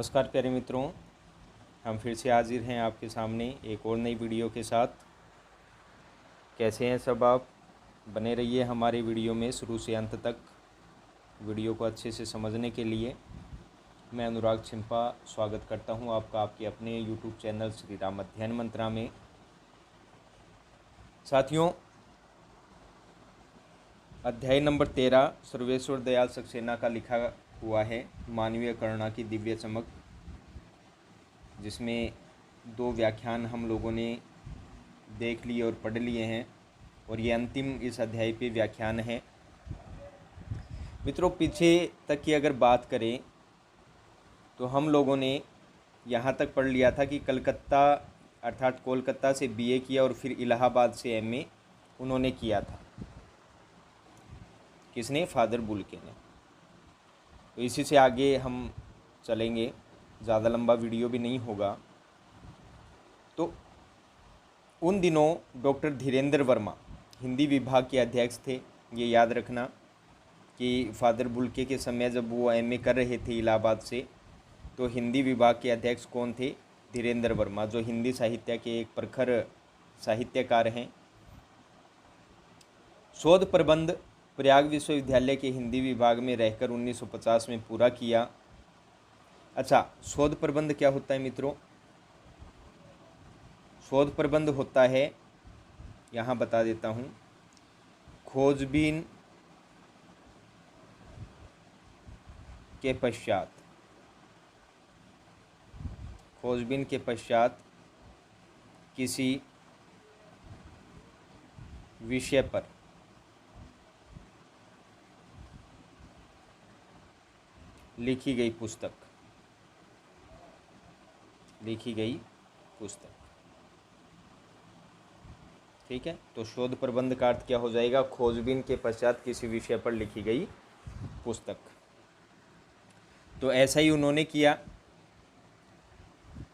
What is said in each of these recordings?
नमस्कार प्यारे मित्रों, हम फिर से हाजिर हैं आपके सामने एक और नई वीडियो के साथ। कैसे हैं सब आप? बने रहिए हमारे वीडियो में शुरू से अंत तक। वीडियो को अच्छे से समझने के लिए मैं अनुराग छिंपा स्वागत करता हूं आपका आपके अपने यूट्यूब चैनल श्री राम अध्ययन मंत्रा में। साथियों, अध्याय नंबर 13 सर्वेश्वर दयाल सक्सेना का लिखा हुआ है मानवीय करुणा की दिव्य चमक, जिसमें 2 व्याख्यान हम लोगों ने देख लिए और पढ़ लिए हैं और ये अंतिम इस अध्याय पे व्याख्यान है। मित्रों, पीछे तक की अगर बात करें तो हम लोगों ने यहाँ तक पढ़ लिया था कि कलकत्ता अर्थात कोलकाता से बीए किया और फिर इलाहाबाद से एमए उन्होंने किया था। किसने? फादर बुल्के ने। तो इसी से आगे हम चलेंगे, ज़्यादा लंबा वीडियो भी नहीं होगा। तो उन दिनों डॉक्टर धीरेन्द्र वर्मा हिंदी विभाग के अध्यक्ष थे। ये याद रखना कि फादर बुल्के के समय जब वो एमए कर रहे थे इलाहाबाद से, तो हिंदी विभाग के अध्यक्ष कौन थे? धीरेन्द्र वर्मा, जो हिंदी साहित्य के एक प्रखर साहित्यकार हैं। शोध प्रबंध प्रयाग विश्वविद्यालय के हिंदी विभाग में रहकर 1950 में पूरा किया। अच्छा, शोध प्रबंध क्या होता है मित्रों? शोध प्रबंध होता है, यहाँ बता देता हूँ, खोजबीन के पश्चात किसी विषय पर लिखी गई पुस्तक। ठीक है, तो शोध प्रबंध का अर्थ क्या हो जाएगा? खोजबीन के पश्चात किसी विषय पर लिखी गई पुस्तक। तो ऐसा ही उन्होंने किया।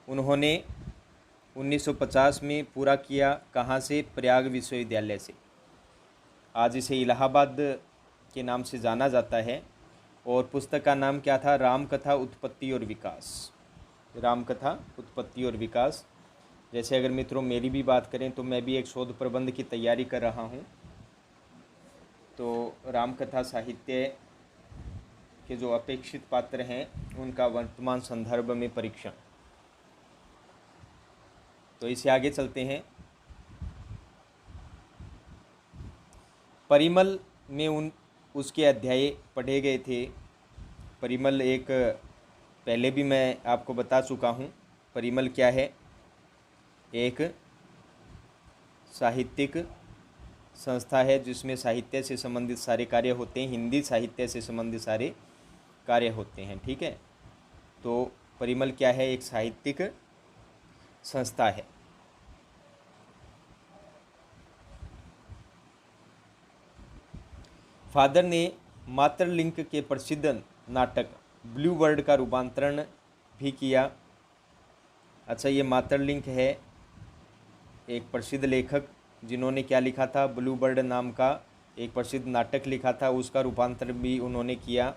उन्होंने 1950 में पूरा किया। कहाँ से? प्रयाग विश्वविद्यालय से। आज इसे इलाहाबाद के नाम से जाना जाता है। और पुस्तक का नाम क्या था? रामकथा उत्पत्ति और विकास। रामकथा उत्पत्ति और विकास। जैसे अगर मित्रों मेरी भी बात करें तो मैं भी एक शोध प्रबंध की तैयारी कर रहा हूँ। तो रामकथा साहित्य के जो अपेक्षित पात्र हैं उनका वर्तमान संदर्भ में परीक्षण। तो इसे आगे चलते हैं। परिमल में उसके अध्याय पढ़े गए थे। परिमल एक पहले भी मैं आपको बता चुका हूँ। परिमल क्या है? एक साहित्यिक संस्था है जिसमें साहित्य से संबंधित सारे कार्य होते हैं। हिंदी साहित्य से संबंधित सारे कार्य होते हैं। ठीक है, तो परिमल क्या है? एक साहित्यिक संस्था है। फादर ने मातृलिंग के प्रसिद्ध नाटक ब्लू बर्ड का रूपांतरण भी किया। अच्छा, ये मातृलिंग है एक प्रसिद्ध लेखक जिन्होंने क्या लिखा था? ब्लू बर्ड नाम का एक प्रसिद्ध नाटक लिखा था, उसका रूपांतरण भी उन्होंने किया।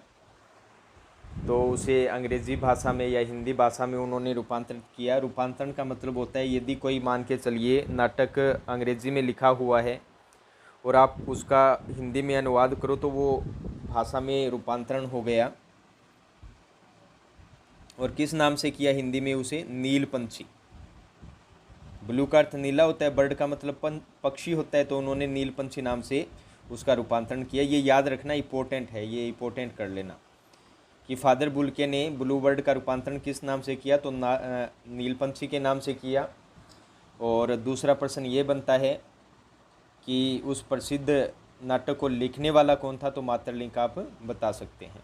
तो उसे अंग्रेज़ी भाषा में या हिंदी भाषा में उन्होंने रूपांतरित किया। रूपांतरण का मतलब होता है यदि कोई मान के चलिए नाटक अंग्रेज़ी में लिखा हुआ है और आप उसका हिंदी में अनुवाद करो तो वो भाषा में रूपांतरण हो गया। और किस नाम से किया हिंदी में उसे? नीलपंछी। ब्लू का अर्थ नीला होता है, बर्ड का मतलब पक्षी होता है, तो उन्होंने नीलपंछी नाम से उसका रूपांतरण किया। ये याद रखना इम्पोर्टेंट है, ये इम्पोर्टेंट कर लेना कि फादर बुल्के ने ब्लू बर्ड का रूपांतरण किस नाम से किया? तो नीलपंछी के नाम से किया। और दूसरा प्रश्न ये बनता है कि उस प्रसिद्ध नाटक को लिखने वाला कौन था? तो मातृलिंग आप बता सकते हैं।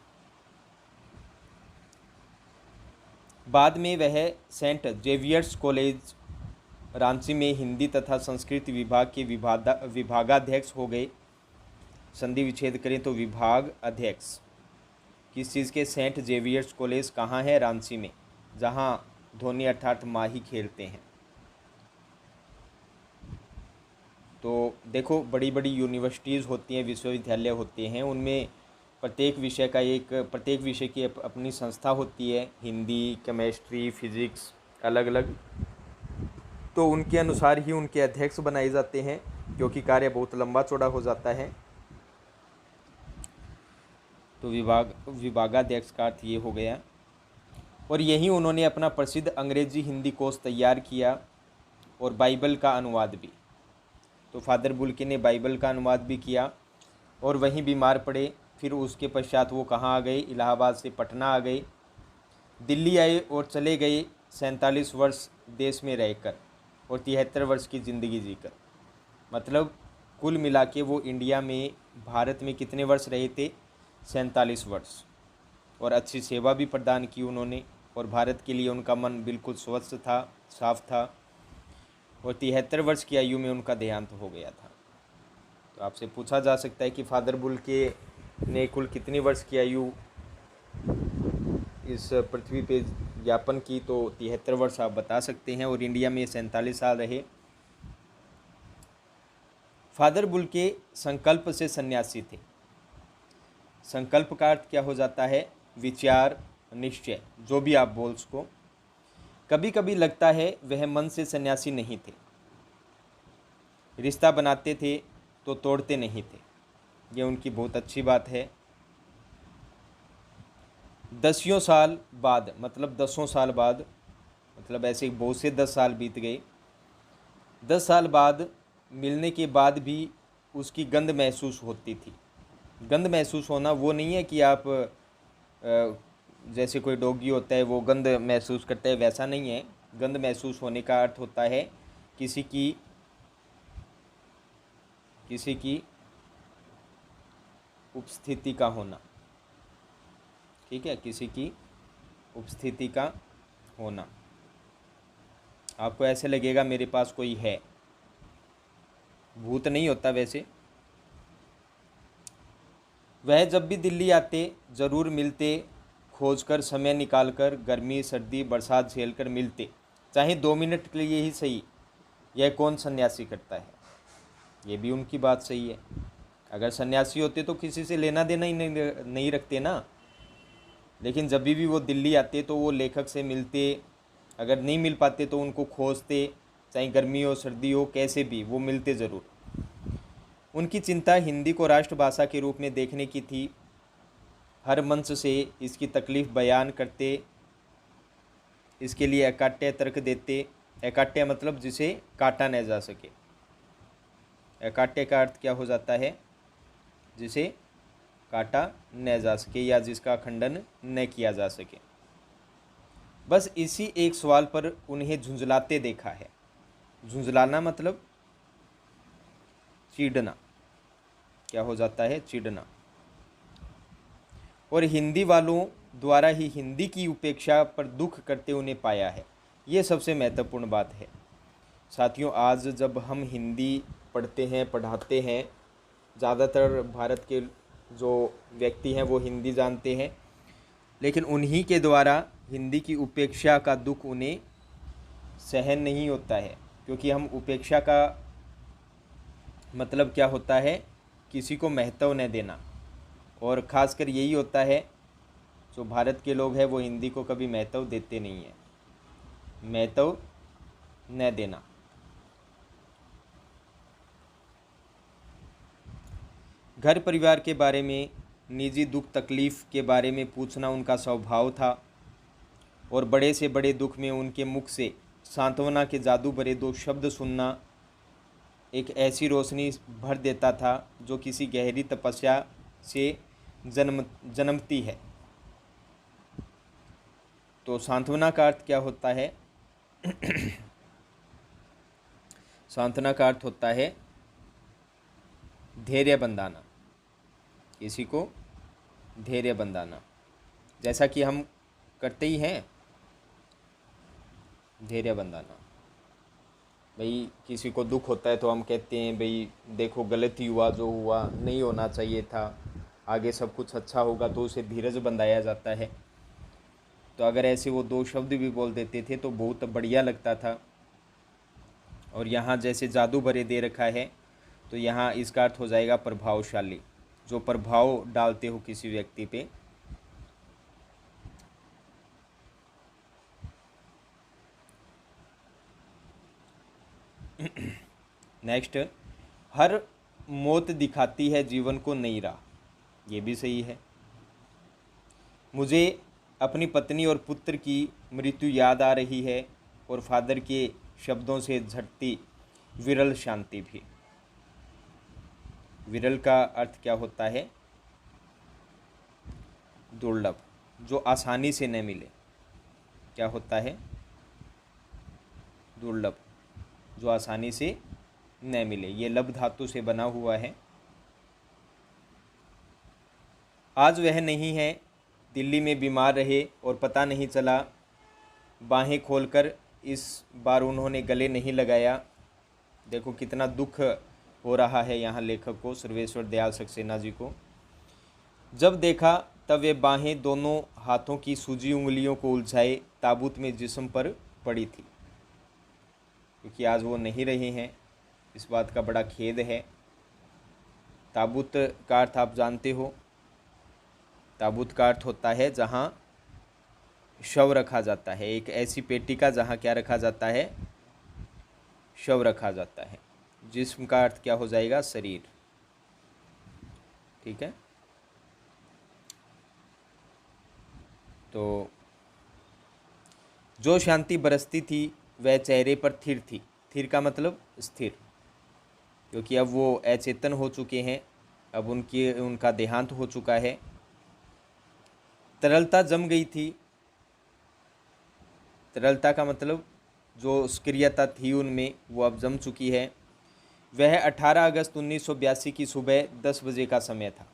बाद में वह सेंट जेवियर्स कॉलेज रांची में हिंदी तथा संस्कृत विभाग के विभागाध्यक्ष हो गए। संधि विच्छेद करें तो विभाग अध्यक्ष किस चीज़ के? सेंट जेवियर्स कॉलेज कहाँ है? रांची में, जहाँ धोनी अर्थात माही खेलते हैं। तो देखो, बड़ी बड़ी यूनिवर्सिटीज़ होती हैं, विश्वविद्यालय होते हैं, उनमें प्रत्येक विषय की अपनी संस्था होती है, हिंदी, केमिस्ट्री, फिजिक्स, अलग अलग। तो उनके अनुसार ही उनके अध्यक्ष बनाए जाते हैं, क्योंकि कार्य बहुत लंबा चौड़ा हो जाता है। तो विभागाध्यक्ष का अर्थ ये हो गया। और यही उन्होंने अपना प्रसिद्ध अंग्रेजी हिंदी कोश तैयार किया और बाइबल का अनुवाद भी। तो फादर बुल्के ने बाइबल का अनुवाद भी किया और वहीं बीमार पड़े। फिर उसके पश्चात वो कहाँ आ गए? इलाहाबाद से पटना आ गए, दिल्ली आए और चले गए 47 वर्ष देश में रहकर और 73 वर्ष की ज़िंदगी जीकर। मतलब कुल मिला के वो इंडिया में, भारत में कितने वर्ष रहे थे? 47 वर्ष। और अच्छी सेवा भी प्रदान की उन्होंने, और भारत के लिए उनका मन बिल्कुल स्वच्छ था, साफ था। और 73 वर्ष की आयु में उनका देहांत हो गया था। तो आपसे पूछा जा सकता है कि फादर बुल्के ने कुल कितनी वर्ष की आयु इस पृथ्वी पे यापन की? तो 73 वर्ष आप बता सकते हैं। और इंडिया में 47 साल रहे। फादर बुल्के संकल्प से सन्यासी थे। संकल्प का अर्थ क्या हो जाता है? विचार, निश्चय, जो भी आप बोल उसको। कभी कभी लगता है वह मन से सन्यासी नहीं थे। रिश्ता बनाते थे तो तोड़ते नहीं थे, ये उनकी बहुत अच्छी बात है। 10 साल बाद, मतलब 10 साल बाद, मतलब ऐसे बहुत से 10 साल बीत गए। 10 साल बाद मिलने के बाद भी उसकी गंध महसूस होती थी। गंध महसूस होना वो नहीं है कि आप जैसे कोई डॉगी होता है वो गंध महसूस करता है, वैसा नहीं है। गंध महसूस होने का अर्थ होता है किसी की उपस्थिति का होना। ठीक है, किसी की उपस्थिति का होना। आपको ऐसे लगेगा मेरे पास कोई है, भूत नहीं होता वैसे। वह जब भी दिल्ली आते ज़रूर मिलते, खोजकर समय निकालकर, गर्मी सर्दी बरसात झेलकर मिलते, चाहे 2 मिनट के लिए ही सही। यह कौन सन्यासी करता है? ये भी उनकी बात सही है। अगर सन्यासी होते तो किसी से लेना देना ही नहीं रखते ना। लेकिन जब भी वो दिल्ली आते तो वो लेखक से मिलते, अगर नहीं मिल पाते तो उनको खोजते, चाहे गर्मी हो सर्दी हो, कैसे भी वो मिलते ज़रूर। उनकी चिंता हिंदी को राष्ट्रभाषा के रूप में देखने की थी। हर मंच से इसकी तकलीफ़ बयान करते, इसके लिए अकाट्य तर्क देते। अकाट्य मतलब जिसे काटा न जा सके। अकाट्य का अर्थ क्या हो जाता है? जिसे काटा न जा सके या जिसका खंडन न किया जा सके। बस इसी एक सवाल पर उन्हें झुंझलाते देखा है। झुंझलाना मतलब चीड़ना, क्या हो जाता है? चिढ़ना। और हिंदी वालों द्वारा ही हिंदी की उपेक्षा पर दुख करते उन्हें पाया है। ये सबसे महत्वपूर्ण बात है। साथियों, आज जब हम हिंदी पढ़ते हैं, पढ़ाते हैं, ज़्यादातर भारत के जो व्यक्ति हैं वो हिंदी जानते हैं, लेकिन उन्हीं के द्वारा हिंदी की उपेक्षा का दुख उन्हें सहन नहीं होता है। क्योंकि हम उपेक्षा का मतलब क्या होता है? किसी को महत्व न देना। और ख़ासकर यही होता है, जो भारत के लोग हैं वो हिंदी को कभी महत्व देते नहीं हैं। महत्व न देना। घर परिवार के बारे में, निजी दुख तकलीफ़ के बारे में पूछना उनका स्वभाव था। और बड़े से बड़े दुख में उनके मुख से सांत्वना के जादू भरे 2 शब्द सुनना एक ऐसी रोशनी भर देता था जो किसी गहरी तपस्या से जन्मती है। तो सांत्वना का अर्थ क्या होता है? सांत्वना का अर्थ होता है धैर्य बंधाना, किसी को धैर्य बंधाना, जैसा कि हम करते ही हैं, धैर्य बंधाना। भाई किसी को दुख होता है तो हम कहते हैं भाई देखो गलत ही हुआ, जो हुआ नहीं होना चाहिए था, आगे सब कुछ अच्छा होगा, तो उसे धीरज बंधाया जाता है। तो अगर ऐसे वो 2 शब्द भी बोल देते थे तो बहुत बढ़िया लगता था। और यहाँ जैसे जादू भरे दे रखा है तो यहाँ इसका अर्थ हो जाएगा प्रभावशाली। जो प्रभाव डालते हो किसी व्यक्ति पे। नेक्स्ट, हर मौत दिखाती है जीवन को नई राह, ये भी सही है। मुझे अपनी पत्नी और पुत्र की मृत्यु याद आ रही है और फादर के शब्दों से झटती विरल शांति भी। विरल का अर्थ क्या होता है? दुर्लभ, जो आसानी से न मिले। क्या होता है? दुर्लभ, जो आसानी से न मिले। ये लब धातु से बना हुआ है। आज वह नहीं है, दिल्ली में बीमार रहे और पता नहीं चला, बाहें खोलकर इस बार उन्होंने गले नहीं लगाया। देखो कितना दुख हो रहा है यहाँ लेखक को, सर्वेश्वर दयाल सक्सेना जी को। जब देखा तब वे बाहें दोनों हाथों की सूजी उंगलियों को उलझाए ताबूत में जिस्म पर पड़ी थी। क्योंकि आज वो नहीं रहे हैं, इस बात का बड़ा खेद है। ताबूत का अर्थ आप जानते हो, ताबूत का अर्थ होता है जहाँ शव रखा जाता है, एक ऐसी पेटी का जहाँ क्या रखा जाता है? शव रखा जाता है। जिस्म का अर्थ क्या हो जाएगा? शरीर। ठीक है, तो जो शांति बरसती थी वह चेहरे पर थिर थी। थिर का मतलब स्थिर, क्योंकि अब वो अचेतन हो चुके हैं, अब उनका देहांत हो चुका है। तरलता जम गई थी। तरलता का मतलब जो सक्रियता थी उनमें वो अब जम चुकी है। वह 18 अगस्त 1982 की सुबह 10 बजे का समय था।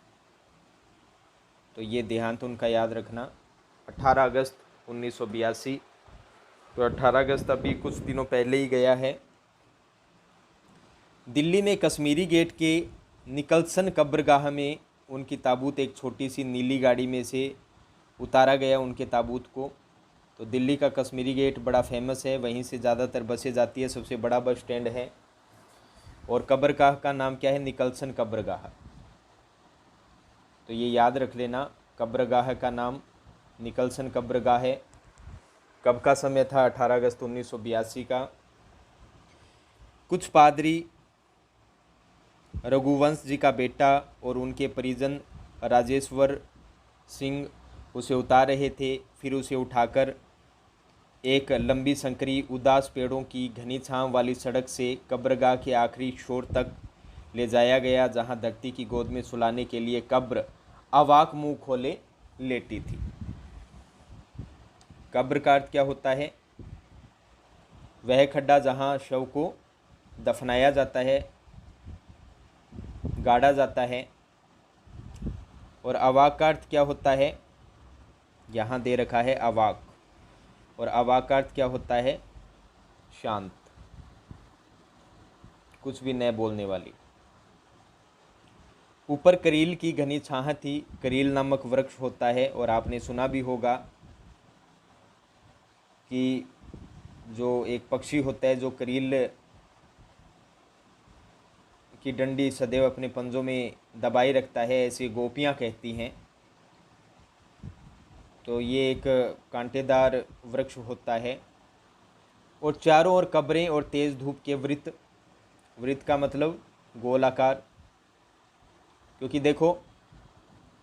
तो ये देहांत उनका याद रखना, 18 अगस्त 1982। तो 18 अगस्त अभी कुछ दिनों पहले ही गया है। दिल्ली में कश्मीरी गेट के निकलसन कब्रगाह में उनकी ताबूत एक छोटी सी नीली गाड़ी में से उतारा गया, उनके ताबूत को। तो दिल्ली का कश्मीरी गेट बड़ा फेमस है, वहीं से ज़्यादातर बसें जाती है, सबसे बड़ा बस स्टैंड है। और कब्रगाह का नाम क्या है? निकलसन कब्रगाह। तो ये याद रख लेना, कब्रगाह का नाम निकलसन कब्रगाह है। कब का समय था? 18 अगस्त 1982 का। कुछ पादरी, रघुवंश जी का बेटा और उनके परिजन राजेश्वर सिंह उसे उतार रहे थे। फिर उसे उठाकर एक लंबी संकरी उदास पेड़ों की घनी छांव वाली सड़क से कब्रगाह के आखिरी छोर तक ले जाया गया, जहां धरती की गोद में सुलाने के लिए कब्र अवाक मुंह खोले लेटी थी। कब्र का अर्थ क्या होता है? वह खड्डा जहां शव को दफनाया जाता है, गाड़ा जाता है। और अवाक का अर्थ क्या होता है? यहाँ दे रखा है अवाक, और अवाक का अर्थ क्या होता है? शांत, कुछ भी न बोलने वाली। ऊपर करील की घनी छाह थी। करील नामक वृक्ष होता है, और आपने सुना भी होगा कि जो एक पक्षी होता है जो करील की डंडी सदैव अपने पंजों में दबाई रखता है, ऐसी गोपियाँ कहती हैं। तो ये एक कांटेदार वृक्ष होता है। और चारों ओर कब्रें और तेज़ धूप के वृत्त। वृत्त का मतलब गोलाकार, क्योंकि देखो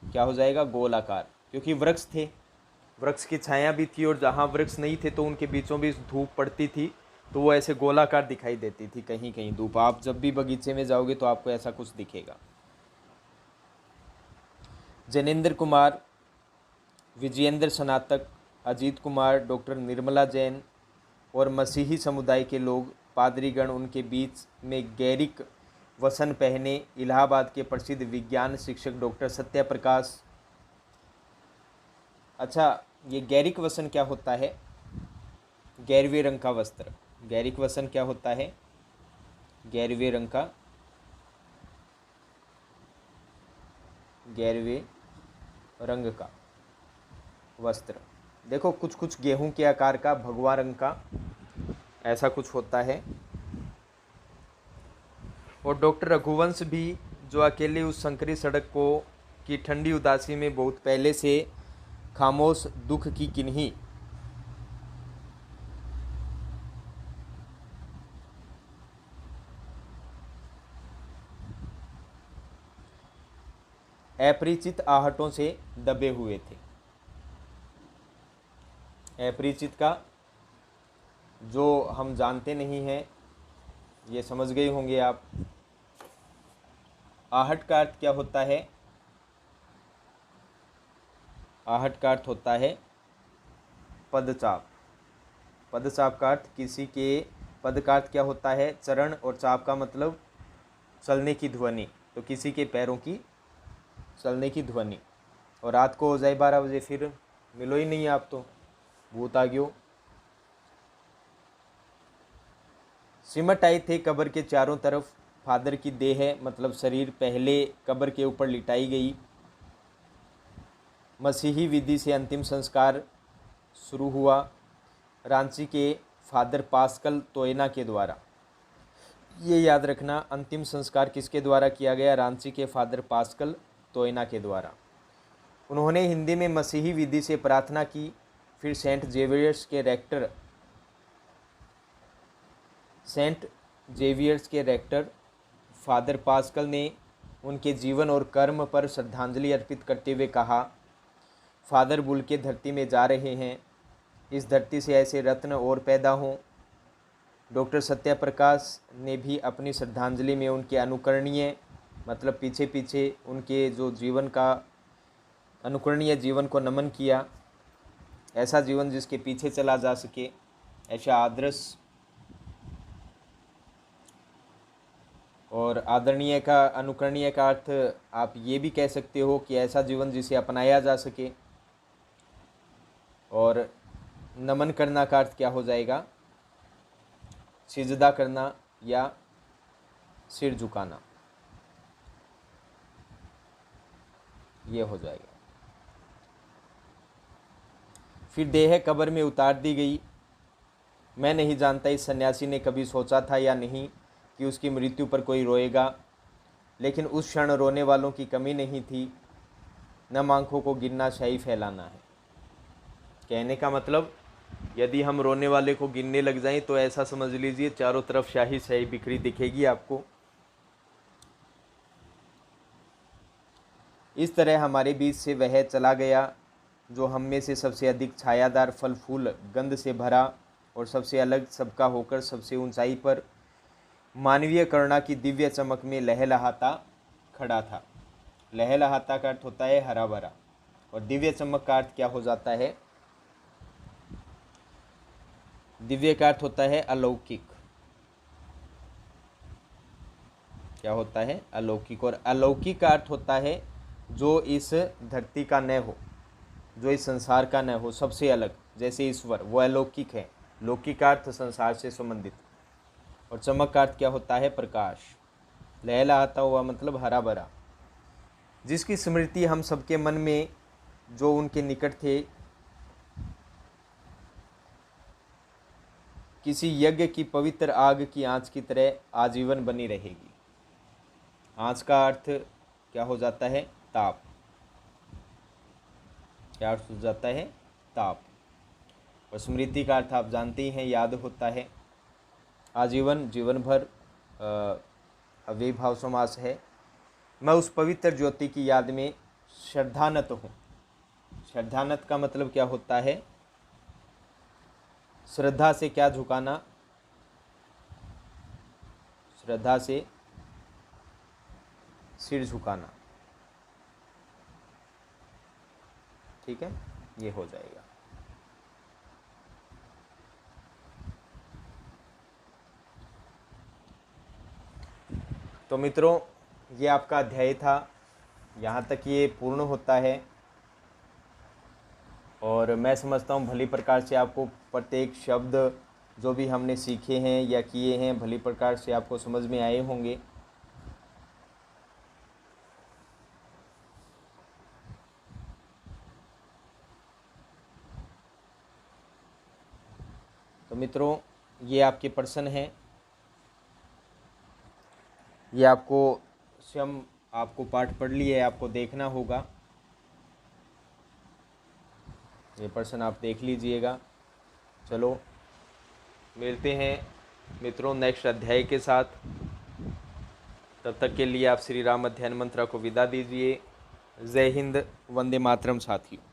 क्या हो जाएगा? गोलाकार, क्योंकि वृक्ष थे, वृक्ष की छाया भी थी, और जहाँ वृक्ष नहीं थे तो उनके बीचों बीच धूप पड़ती थी, तो वो ऐसे गोलाकार दिखाई देती थी कहीं कहीं धूप। आप जब भी बगीचे में जाओगे तो आपको ऐसा कुछ दिखेगा। जैनेन्द्र कुमार, विजयेंद्र स्नातक, अजीत कुमार, डॉक्टर निर्मला जैन और मसीही समुदाय के लोग, पादरीगण, उनके बीच में गैरिक वसन पहने इलाहाबाद के प्रसिद्ध विज्ञान शिक्षक डॉक्टर सत्यप्रकाश। अच्छा, ये गैरिक वसन क्या होता है? गैरवे रंग का वस्त्र। गैरिक वसन क्या होता है? गैरवे रंग का, गैरवे रंग का वस्त्र। देखो कुछ कुछ गेहूं के आकार का, भगवा रंग का, ऐसा कुछ होता है। और डॉक्टर रघुवंश भी जो अकेले उस संकरी सड़क को की ठंडी उदासी में बहुत पहले से खामोश दुख की किन्हीं अपरिचित आहटों से दबे हुए थे। अपरिचित का जो हम जानते नहीं हैं, ये समझ गए होंगे आप। आहट का अर्थ क्या होता है? आहट का अर्थ होता है पदचाप। पदचाप का अर्थ किसी के, पद का अर्थ क्या होता है? चरण, और चाप का मतलब चलने की ध्वनि। तो किसी के पैरों की चलने की ध्वनि। और रात को हो जाए 12 बजे, फिर मिलो ही नहीं आप, तो भूत आ गयो। सिमट आए थे कब्र के चारों तरफ, फादर की देह मतलब शरीर पहले कब्र के ऊपर लिटाई गई। मसीही विधि से अंतिम संस्कार शुरू हुआ रांची के फादर पास्कल तोयना के द्वारा। ये याद रखना, अंतिम संस्कार किसके द्वारा किया गया? रांची के फादर पास्कल तोयना के द्वारा। उन्होंने हिंदी में मसीही विधि से प्रार्थना की। फिर सेंट जेवियर्स के रेक्टर फादर पास्कल ने उनके जीवन और कर्म पर श्रद्धांजलि अर्पित करते हुए कहा, फादर बुल के धरती में जा रहे हैं, इस धरती से ऐसे रत्न और पैदा हों। डॉक्टर सत्याप्रकाश ने भी अपनी श्रद्धांजलि में उनके अनुकरणीय मतलब पीछे पीछे उनके जो जीवन का अनुकरणीय जीवन को नमन किया। ऐसा जीवन जिसके पीछे चला जा सके, ऐसा आदर्श और आदरणीय का, अनुकरणीय का अर्थ आप ये भी कह सकते हो कि ऐसा जीवन जिसे अपनाया जा सके। और नमन करना का अर्थ क्या हो जाएगा? सिजदा करना या सिर झुकाना, ये हो जाएगा। फिर देह कब्र में उतार दी गई। मैं नहीं जानता इस सन्यासी ने कभी सोचा था या नहीं कि उसकी मृत्यु पर कोई रोएगा, लेकिन उस क्षण रोने वालों की कमी नहीं थी। नम आँखों को गिनना शाही फैलाना है। कहने का मतलब, यदि हम रोने वाले को गिनने लग जाएं तो ऐसा समझ लीजिए चारों तरफ शाही शाही बिखरी दिखेगी आपको। इस तरह हमारे बीच से वह चला गया जो हम में से सबसे अधिक छायादार, फल फूल गंध से भरा और सबसे अलग सबका होकर सबसे ऊंचाई पर मानवीय करुणा की दिव्य चमक में लहलहाता खड़ा था। लहलहाता का अर्थ होता है हरा भरा, और दिव्य चमक का अर्थ क्या हो जाता है? दिव्य का अर्थ होता है अलौकिक। क्या होता है? अलौकिक। और अलौकिक का अर्थ होता है जो इस धरती का न हो, जो इस संसार का न हो, सबसे अलग। जैसे ईश्वर, वो अलौकिक है। लौकिक का अर्थ संसार से संबंधित। और चमक का अर्थ क्या होता है? प्रकाश। लहलहाता हुआ मतलब हरा भरा। जिसकी स्मृति हम सबके मन में, जो उनके निकट थे, किसी यज्ञ की पवित्र आग की आँच की तरह आजीवन बनी रहेगी। आँच का अर्थ क्या हो जाता है? ताप। क्या अर्थ हो जाता है? ताप। और स्मृति का अर्थ आप जानते ही हैं, याद होता है। आजीवन, जीवन भर, अव्ययभाव समास है। मैं उस पवित्र ज्योति की याद में श्रद्धानत हूँ। श्रद्धानत का मतलब क्या होता है? श्रद्धा से क्या झुकाना? श्रद्धा से सिर झुकाना। ठीक है, ये हो जाएगा। तो मित्रों, ये आपका अध्याय था, यहाँ तक ये पूर्ण होता है। और मैं समझता हूँ भली प्रकार से आपको प्रत्येक शब्द जो भी हमने सीखे हैं या किए हैं, भली प्रकार से आपको समझ में आए होंगे। तो मित्रों, ये आपके प्रश्न हैं, ये आपको स्वयं आपको पाठ पढ़ लिया है, आपको देखना होगा। ये प्रश्न आप देख लीजिएगा। चलो मिलते हैं मित्रों नेक्स्ट अध्याय के साथ। तब तक के लिए आप श्री राम अध्ययन मंत्रा को विदा दीजिए। जय हिंद, वंदे मातरम साथियों।